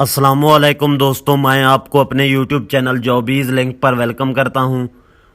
अस्सलाम वालेकुम दोस्तों, मैं आपको अपने YouTube चैनल जॉबीज़ लिंक पर वेलकम करता हूं।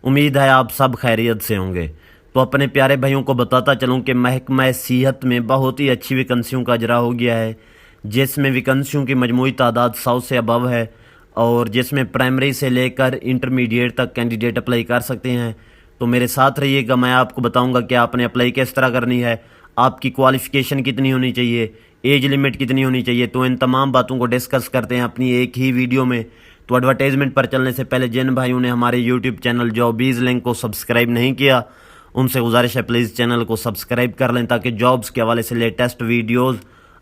उम्मीद है आप सब खैरियत से होंगे। तो अपने प्यारे भाइयों को बताता चलूं कि महकमा सेहत में बहुत ही अच्छी वैकेंसियों का इजरा हो गया है, जिसमें वैकेंसियों की मजमूई तादाद 100 से अबव है और जिसमें प्राइमरी से लेकर इंटरमीडिएट तक कैंडिडेट अप्लाई कर सकते हैं। तो मेरे साथ रहिएगा, मैं आपको बताऊंगा कि आपने अप्लाई किस तरह करनी है, आपकी क्वालिफ़िकेशन कितनी होनी चाहिए, एज लिमिट कितनी होनी चाहिए। तो इन तमाम बातों को डिस्कस करते हैं अपनी एक ही वीडियो में। तो एडवर्टाइजमेंट पर चलने से पहले जिन भाइयों ने हमारे यूट्यूब चैनल जॉबीज़ लिंक को सब्सक्राइब नहीं किया, उनसे गुजारिश है प्लीज़ चैनल को सब्सक्राइब कर लें ताकि जॉब्स के हवाले से लेटेस्ट वीडियोज़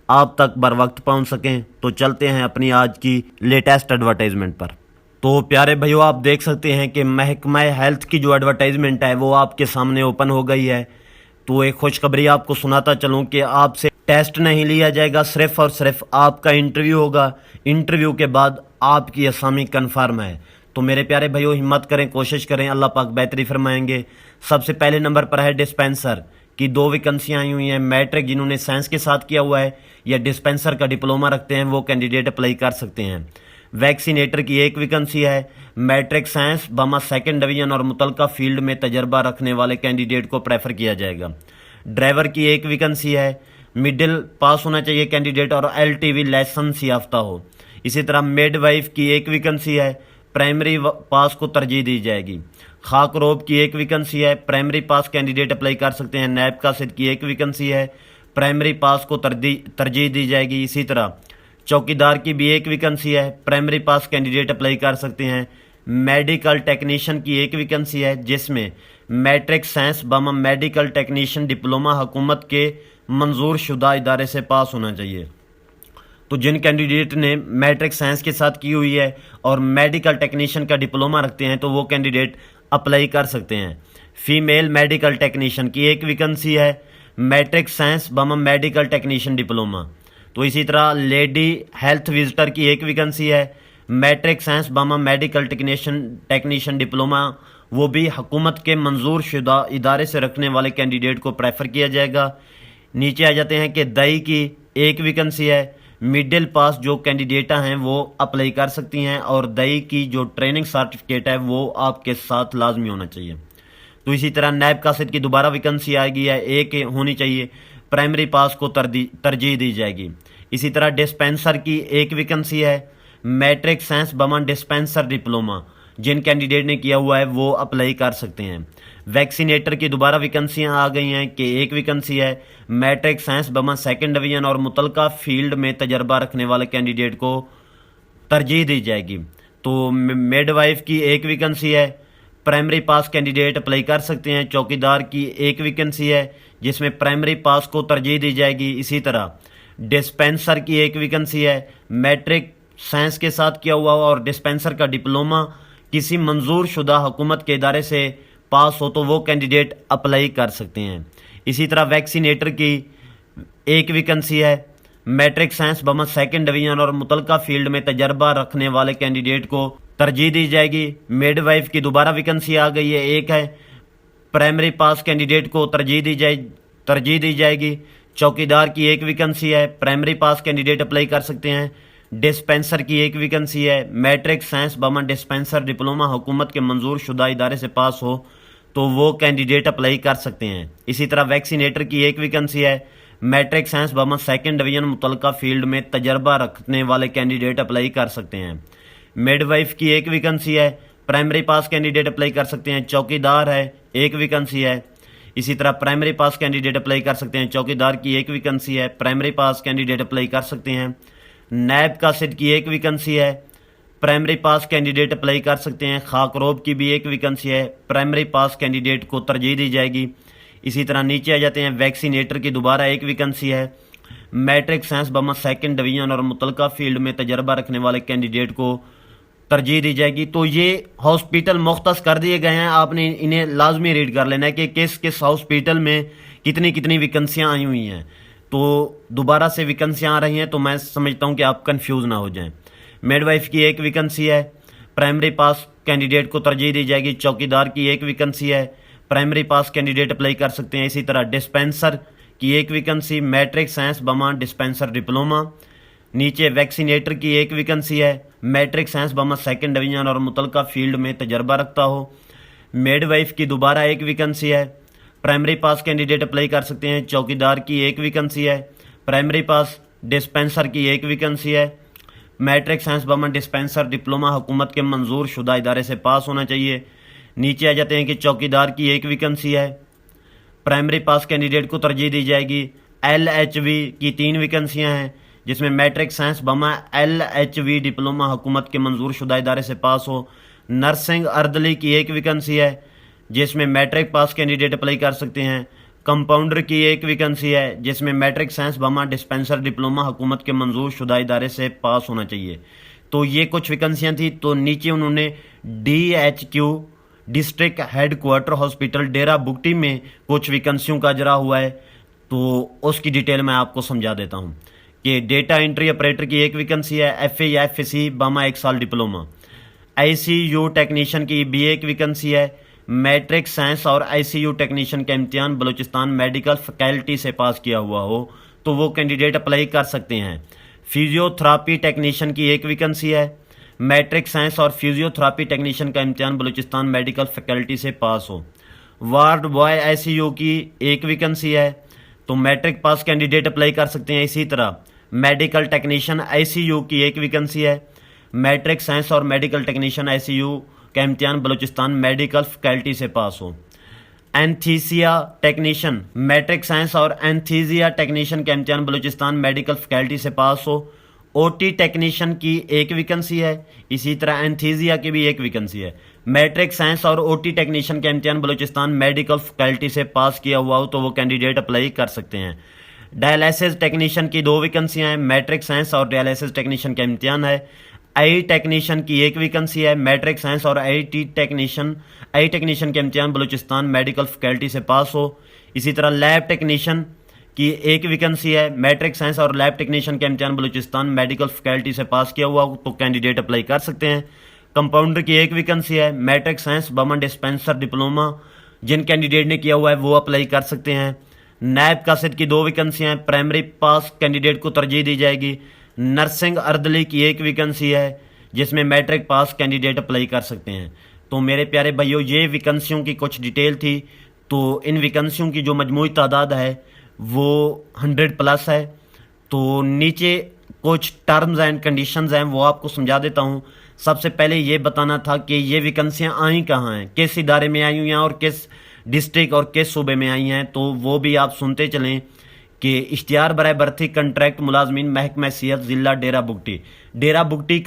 आप तक बर वक्त पहुँच सकें। तो चलते हैं अपनी आज की लेटेस्ट एडवर्टाइजमेंट पर। तो प्यारे भाइयों, आप देख सकते हैं कि महकमा हेल्थ की जो एडवर्टाइजमेंट है वो आपके सामने ओपन हो गई है। तो एक खुशखबरी आपको सुनाता चलूं कि आपसे टेस्ट नहीं लिया जाएगा, सिर्फ और सिर्फ आपका इंटरव्यू होगा। इंटरव्यू के बाद आपकी असामी कन्फर्म है। तो मेरे प्यारे भाइयों, हिम्मत करें, कोशिश करें, अल्लाह पाक बेहतरी फरमाएंगे। सबसे पहले नंबर पर है डिस्पेंसर की 2 वैकेंसियाँ आई हुई हैं। मैट्रिक जिन्होंने साइंस के साथ किया हुआ है या डिस्पेंसर का डिप्लोमा रखते हैं वो कैंडिडेट अप्लाई कर सकते हैं। वैक्सीनेटर की 1 वैकेंसी है। मैट्रिक साइंस बमा 2nd डिवीजन और मुतलका फील्ड में तजर्बा रखने वाले कैंडिडेट को प्रेफर किया जाएगा। ड्राइवर की 1 वैकेंसी है। मिडिल पास होना चाहिए कैंडिडेट और LTV लाइसेंस याफ्ता हो। इसी तरह मिडवाइफ की 1 वैकेंसी है। प्राइमरी पास को तरजीह दी जाएगी। खाक रोब की 1 वैकेंसी है। प्राइमरी पास कैंडिडेट अप्लाई कर सकते हैं। नैब कासिद की 1 वैकेंसी है। प्राइमरी पास को तरजीह दी जाएगी। इसी तरह चौकीदार की भी 1 वैकेंसी है। प्राइमरी पास कैंडिडेट अप्लाई कर सकते हैं। मेडिकल टेक्नीशियन की 1 वैकेंसी है, जिसमें मैट्रिक साइंस बमा मेडिकल टेक्नीशियन डिप्लोमा हुकूमत के मंजूर शुदा इदारे से पास होना चाहिए। तो जिन कैंडिडेट ने मैट्रिक साइंस के साथ की हुई है और मेडिकल टेक्नीशियन का डिप्लोमा रखते हैं तो वो कैंडिडेट अप्लाई कर सकते हैं। फीमेल मेडिकल टेक्नीशियन की 1 वैकेंसी है। मैट्रिक साइंस बमा मेडिकल टेक्नीशियन डिप्लोमा। तो इसी तरह लेडी हेल्थ विजिटर की 1 वैकेंसी है। मैट्रिक साइंस बमा मेडिकल टेक्नीशियन डिप्लोमा, वो भी हुकूमत के मंजूर शुदा इदारे से रखने वाले कैंडिडेट को प्रेफर किया जाएगा। नीचे आ जाते हैं कि दई की 1 वैकेंसी है। मिडिल पास जो कैंडिडेट हैं वो अप्लाई कर सकती हैं और दई की जो ट्रेनिंग सर्टिफिकेट है वो आपके साथ लाजमी होना चाहिए। तो इसी तरह नैब कासिद की दोबारा वैकेंसी आएगी है, 1 होनी चाहिए। प्राइमरी पास को तरजीह दी जाएगी। इसी तरह डिस्पेंसर की 1 वैकेंसी है। मैट्रिक साइंस बमा डिस्पेंसर डिप्लोमा जिन कैंडिडेट ने किया हुआ है वो अप्लाई कर सकते हैं। वैक्सीनेटर की दोबारा वैकेंसियां आ गई हैं कि 1 वैकेंसी है। मैट्रिक साइंस बमा 2nd डिवीजन और मुतलका फील्ड में तजर्बा रखने वाले कैंडिडेट को तरजीह दी जाएगी। तो मिडवाइफ की 1 वैकेंसी है। प्राइमरी पास कैंडिडेट अप्लाई कर सकते हैं। चौकीदार की 1 वैकेंसी है, जिसमें प्राइमरी पास को तरजीह दी जाएगी। इसी तरह डिस्पेंसर की 1 वैकेंसी है। मैट्रिक साइंस के साथ किया हुआ और डिस्पेंसर का डिप्लोमा किसी मंजूर शुदा हुकूमत के इदारे से पास हो तो वो कैंडिडेट अप्लाई कर सकते हैं। इसी तरह वैक्सीनेटर की 1 वैकेंसी है। मैट्रिक साइंस बमा 2nd डिवीजन और मुतलका फील्ड में तजर्बा रखने वाले कैंडिडेट को तरजीह दी जाएगी। मिडवाइफ की दोबारा वैकेंसी आ गई है, 1 है। प्राइमरी पास कैंडिडेट को तरजीह दी जाएगी। चौकीदार की 1 वैकेंसी है। प्राइमरी पास कैंडिडेट अप्लाई कर सकते हैं। डिस्पेंसर की 1 वैकेंसी है। मैट्रिक साइंस बमा डिस्पेंसर डिप्लोमा हुकूमत के मंजूर शुदा इदारे से पास हो तो वो कैंडिडेट अप्लाई कर सकते हैं। इसी तरह वैक्सीनेटर की 1 वैकेंसी है। मैट्रिक साइंस बमा 2nd डिवीजन मुतलका फील्ड में तजर्बा रखने वाले कैंडिडेट अप्लाई कर सकते हैं। मिडवाइफ की 1 वैकेंसी है। प्राइमरी पास कैंडिडेट अप्लाई कर सकते हैं। चौकीदार है, 1 वैकेंसी है। इसी तरह प्राइमरी पास कैंडिडेट अप्लाई कर सकते हैं। चौकीदार की 1 वैकेंसी है। प्राइमरी पास कैंडिडेट अप्लाई कर सकते हैं। नैब कासिद की 1 वैकेंसी है। प्राइमरी पास कैंडिडेट अप्लाई कर सकते हैं। खाकरोब की भी 1 वैकेंसी है। प्राइमरी पास कैंडिडेट को तरजीह दी जाएगी। इसी तरह नीचे आ जाते हैं वैक्सीनेटर की दोबारा 1 वैकेंसी है। मैट्रिक साइंस बमा 2nd डिवीजन और मुतलका फील्ड में तजर्बा रखने वाले कैंडिडेट को तरजीह दी जाएगी। तो ये हॉस्पिटल मुख्तस कर दिए गए हैं, आपने इन्हें लाजमी रीड कर लेना है कि किस किस हॉस्पिटल में कितनी कितनी वैकेंसियाँ आई हुई हैं। तो दोबारा से वैकेंसियाँ आ रही हैं तो मैं समझता हूँ कि आप कंफ्यूज ना हो जाएं। मिडवाइफ की 1 वैकेंसी है। प्राइमरी पास कैंडिडेट को तरजीह दी जाएगी। चौकीदार की 1 वैकेंसी है। प्राइमरी पास कैंडिडेट अप्लाई कर सकते हैं। इसी तरह डिस्पेंसर की 1 वैकेंसी। मैट्रिक साइंस बमा डिस्पेंसर डिप्लोमा। نیچے ویکسینیٹر کی ایک ویکنسی ہے، میٹرک سائنس بما سیکنڈ ڈویژن اور متعلقہ فیلڈ میں تجربہ رکھتا ہو۔ میڈ وائف کی دوبارہ ایک ویکنسی ہے، پرائمری پاس کینڈیڈیٹ اپلائی کر سکتے ہیں۔ چوکیدار کی ایک ویکنسی ہے، پرائمری پاس۔ ڈسپینسر کی ایک ویکنسی ہے، میٹرک سائنس بما ڈسپینسر ڈپلومہ حکومت کے منظور شدہ ادارے سے پاس ہونا چاہیے۔ نیچے آ جاتے ہیں کہ چوکیدار کی ایک ویکنسی ہے، پرائمری پاس کینڈیڈیٹ کو ترجیح دی جائے گی۔ ایل ایچ وی کی 3 ویکنسیاں ہیں، جس میں میٹرک سائنس بما ایل ایچ وی ڈپلومہ حکومت کے منظور شدہ ادارے سے پاس ہو۔ نرسنگ اردلی کی ایک ویکنسی ہے، جس میں میٹرک پاس کینڈیڈیٹ اپلائی کر سکتے ہیں۔ کمپاؤنڈر کی ایک ویکنسی ہے، جس میں میٹرک سائنس بما ڈسپینسر ڈپلومہ حکومت کے منظور شدہ ادارے سے پاس ہونا چاہیے۔ تو یہ کچھ ویکنسیاں تھیں۔ تو نیچے انہوں نے D H Q district headquarter hospital Dera Bugti میں کچھ ویکنسیوں کا اجرا ہوا ہے، تو اس کی ڈیٹیل میں آپ کو سمجھا دیتا ہوں کہ ڈیٹا انٹری آپریٹر کی ایک ویکنسی ہے، ایف اے یا ایف اے سی بما 1 سال diploma. I C U technician کی بھی ایک ویکنسی ہے، میٹرک سائنس اور آئی سی یو ٹیکنیشین کا امتحان بلوچستان میڈیکل فیکلٹی سے پاس کیا ہوا ہو تو وہ کینڈیڈیٹ اپلائی کر سکتے ہیں۔ فزیو تھراپی ٹیکنیشین کی ایک ویکنسی ہے، میٹرک سائنس اور فزیو تھراپی ٹیکنیشین کا امتحان بلوچستان میڈیکل فیکلٹی سے پاس ہو۔ Ward boy I C U کی ایک ویکنسی ہے، تو میٹرک پاس کینڈیڈیٹ اپلائی کر سکتے ہیں۔ اسی طرح medical technician I C U کی ایک ویکنسی ہے، میٹرک سائنس اور medical technician I C U کا امتحان بلوچستان میڈیکل فیکلٹی سے پاس ہو۔ اینتھیسیا ٹیکنیشین میٹرک سائنس اور اینتھیزیا ٹیکنیشین کا امتحان بلوچستان میڈیکل فیکلٹی سے پاس ہو۔ او ٹی ٹیکنیشین کی ایک ویکنسی ہے، اسی طرح اینتھیزیا کی بھی ایک ویکنسی ہے۔ میٹرک سائنس اور او ٹی ٹیکنیشین کا امتحان بلوچستان میڈیکل فیکلٹی سے پاس کیا ہوا ہو تو وہ کینڈیڈیٹ اپلائی کر سکتے ہیں۔ ڈائلسس ٹیکنیشین کی 2 ویکنسیاں ہیں، میٹرک سائنس اور ڈائلسس ٹیکنیشین کا امتحان ہے۔ آئی ٹیکنیشین کی ایک ویکنسی ہے، میٹرک سائنس اور آئی ٹیکنیشین کے امتحان بلوچستان میڈیکل فیکلٹی سے پاس ہو۔ اسی طرح لیب ٹیکنیشین کی ایک ویکنسی ہے، میٹرک سائنس اور لیب ٹیکنیشین کے امتحان بلوچستان میڈیکل فیکلٹی سے پاس کیا ہوا تو کینڈیڈیٹ اپلائی کر سکتے ہیں۔ کمپاؤنڈر کی ایک ویکنسی ہے، میٹرک سائنس بما ڈسپینسر ڈپلومہ جن کینڈیڈیٹ نے کیا ہوا ہے وہ اپلائی کر سکتے ہیں۔ نیب قاصد کی 2 ویکنسیاں ہیں، پرائمری پاس کینڈیڈیٹ کو ترجیح دی جائے گی۔ نرسنگ اردلی کی ایک ویکنسی ہے، جس میں میٹرک پاس کینڈیڈیٹ اپلائی کر سکتے ہیں۔ تو میرے پیارے بھائیوں، یہ ویکنسیوں کی کچھ ڈیٹیل تھی۔ تو ان ویکنسیوں کی جو مجموعی تعداد ہے وہ 100+ ہے۔ تو نیچے کچھ ٹرمز اینڈ کنڈیشنز ہیں، وہ آپ کو سمجھا دیتا ہوں۔ سب سے پہلے یہ بتانا تھا کہ یہ ویکنسیاں آئیں کہاں ہیں، کس ادارے میں آئی ہوئی ہیں اور کس ڈسٹرکٹ اور کس صوبے میں آئی ہیں، تو وہ بھی آپ سنتے چلیں کہ اشتہار برائے برتھی کنٹریکٹ ملازمین محکمہ صحت ضلع ڈیرہ بگٹی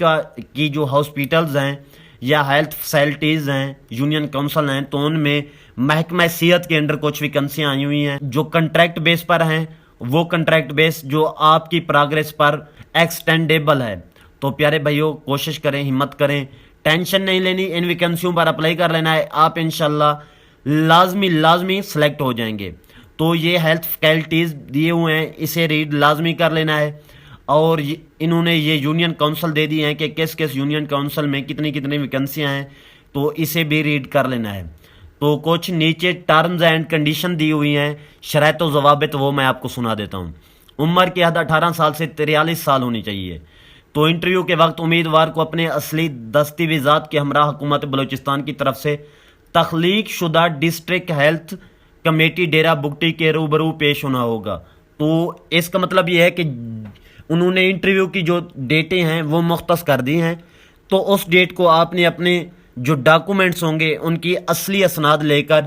کی جو ہاسپٹلز ہیں یا ہیلتھ فیسلٹیز ہیں، یونین کونسل ہیں، تو ان میں محکمہ صحت کے انڈر کچھ ویکنسیاں آئی ہوئی ہیں جو کنٹریکٹ بیس پر ہیں۔ وہ کنٹریکٹ بیس جو آپ کی پروگریس پر ایکسٹینڈیبل ہے۔ تو پیارے بھائیوں، کوشش کریں، ہمت کریں، ٹینشن نہیں لینی، ان ویکنسیوں پر اپلائی کر لینا ہے، آپ انشاءاللہ لازمی سلیکٹ ہو جائیں گے۔ تو یہ ہیلتھ فیکلٹیز دیے ہوئے ہیں، اسے ریڈ لازمی کر لینا ہے۔ اور انہوں نے یہ یونین کونسل دے دی ہیں کہ کس کس یونین کونسل میں کتنی ویکنسیاں ہیں، تو اسے بھی ریڈ کر لینا ہے۔ تو کچھ نیچے ٹرمز اینڈ کنڈیشن دی ہوئی ہیں، شرائط و ضوابط، وہ میں آپ کو سنا دیتا ہوں۔ عمر کی حد 18 سال سے 43 سال ہونی چاہیے۔ تو انٹرویو کے وقت امیدوار کو اپنے اصلی دستاویزات کے ہمراہ حکومت بلوچستان کی طرف سے تخلیق شدہ ڈسٹرکٹ ہیلتھ کمیٹی ڈیرہ بگٹی کے روبرو پیش ہونا ہوگا۔ تو اس کا مطلب یہ ہے کہ انہوں نے انٹرویو کی جو ڈیٹیں ہیں وہ مختص کر دی ہیں، تو اس ڈیٹ کو آپ نے اپنے جو ڈاکومنٹس ہوں گے ان کی اصلی اسناد لے کر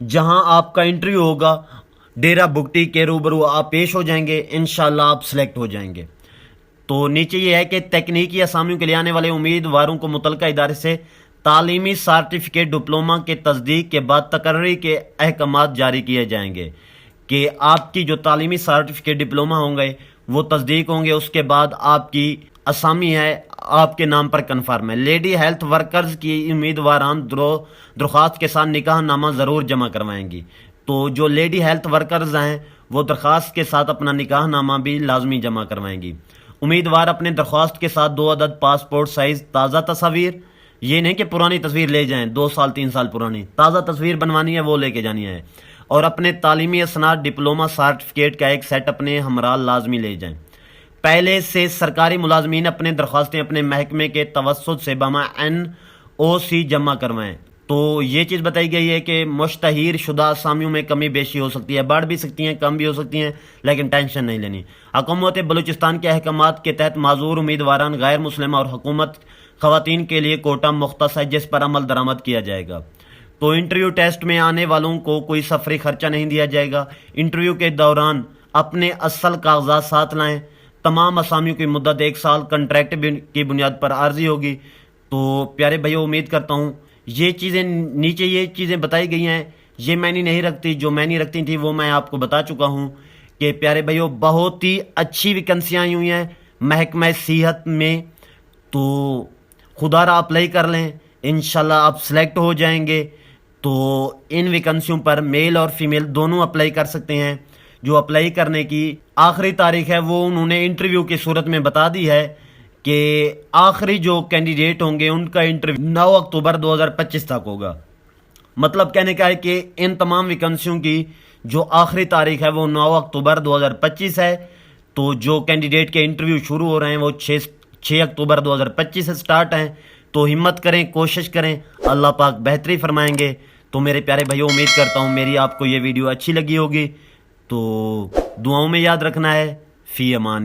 جہاں آپ کا انٹرویو ہوگا ڈیرہ بگٹی کے روبرو آپ پیش ہو جائیں گے، انشاءاللہ آپ سلیکٹ ہو جائیں گے۔ تو نیچے یہ ہے کہ تکنیکی اسامیوں کے لیے آنے والے امیدواروں کو متعلقہ ادارے سے تعلیمی سرٹیفکیٹ ڈپلومہ کے تصدیق کے بعد تقرری کے احکامات جاری کیے جائیں گے کہ آپ کی جو تعلیمی سرٹیفکیٹ ڈپلومہ ہوں گے وہ تصدیق ہوں گے، اس کے بعد آپ کی اسامی ہے آپ کے نام پر کنفرم ہے۔ لیڈی ہیلتھ ورکرز کی امیدواران درخواست کے ساتھ نکاح نامہ ضرور جمع کروائیں گی۔ تو جو لیڈی ہیلتھ ورکرز ہیں وہ درخواست کے ساتھ اپنا نکاح نامہ بھی لازمی جمع کروائیں گی۔ امیدوار اپنے درخواست کے ساتھ 2 عدد پاسپورٹ سائز تازہ تصاویر، یہ نہیں کہ پرانی تصویر لے جائیں 2 سال 3 سال پرانی، تازہ تصویر بنوانی ہے وہ لے کے جانی ہے، اور اپنے تعلیمی اسناد ڈپلومہ سرٹیفکیٹ کا ایک سیٹ اپنے ہمراہ لازمی لے جائیں۔ पहले से सरकारी मुलाजमीन अपने दरख्वास्तें अपने महकमे के तवस्सुत से बमा NOC जमा करवाएं। तो ये चीज़ बताई गई है कि मुश्तहीर शुदा असामियों में कमी बेशी हो सकती है, बढ़ भी सकती हैं, कम भी हो सकती हैं, लेकिन टेंशन नहीं लेनी। हुकूमत बलूचिस्तान के अहकामात के तहत माजूर उम्मीदवारान गैर मुस्लिम और हुकूमत खवातीन के लिए कोटा मुख्तस है जिस पर अमल दरामद किया जाएगा। तो इंटरव्यू टेस्ट में आने वालों को कोई सफरी खर्चा नहीं दिया जाएगा। इंटरव्यू के दौरान अपने असल कागजात साथ लाएं। तमाम असामियों की मुद्दत 1 साल कंट्रैक्ट की बुनियाद पर आर्जी होगी। तो प्यारे भाइयों, उम्मीद करता हूँ ये चीज़ें नीचे ये चीज़ें बताई गई हैं, ये मैंने नहीं रखती, जो मैंने रखती थी वो मैं आपको बता चुका हूँ कि प्यारे भाइयों बहुत ही अच्छी वैकेंसियाँ आई हुई हैं महकमा सेहत में। तो खुदारा अप्लाई कर लें, इंशाल्लाह आप सिलेक्ट हो जाएंगे। तो इन वैकेंसियों पर मेल और फीमेल दोनों अप्लाई कर सकते हैं। जो अप्लाई करने की आखिरी तारीख है वो उन्होंने इंटरव्यू की सूरत में बता दी है कि आखिरी जो कैंडिडेट होंगे उनका इंटरव्यू 9 अक्टूबर 2025 तक होगा। मतलब कहने का है कि इन तमाम वैकेंसियों की जो आखिरी तारीख है वो 9 अक्टूबर 2025 है। तो जो कैंडिडेट के इंटरव्यू शुरू हो रहे हैं वो 6 अक्टूबर 2025 से स्टार्ट हैं। तो हिम्मत करें, कोशिश करें, अल्लाह पाक बेहतरी फरमाएंगे। तो मेरे प्यारे भाइयों, उम्मीद करता हूँ मेरी आपको ये वीडियो अच्छी लगी होगी। तो दुआओं में याद रखना है। फी अमान।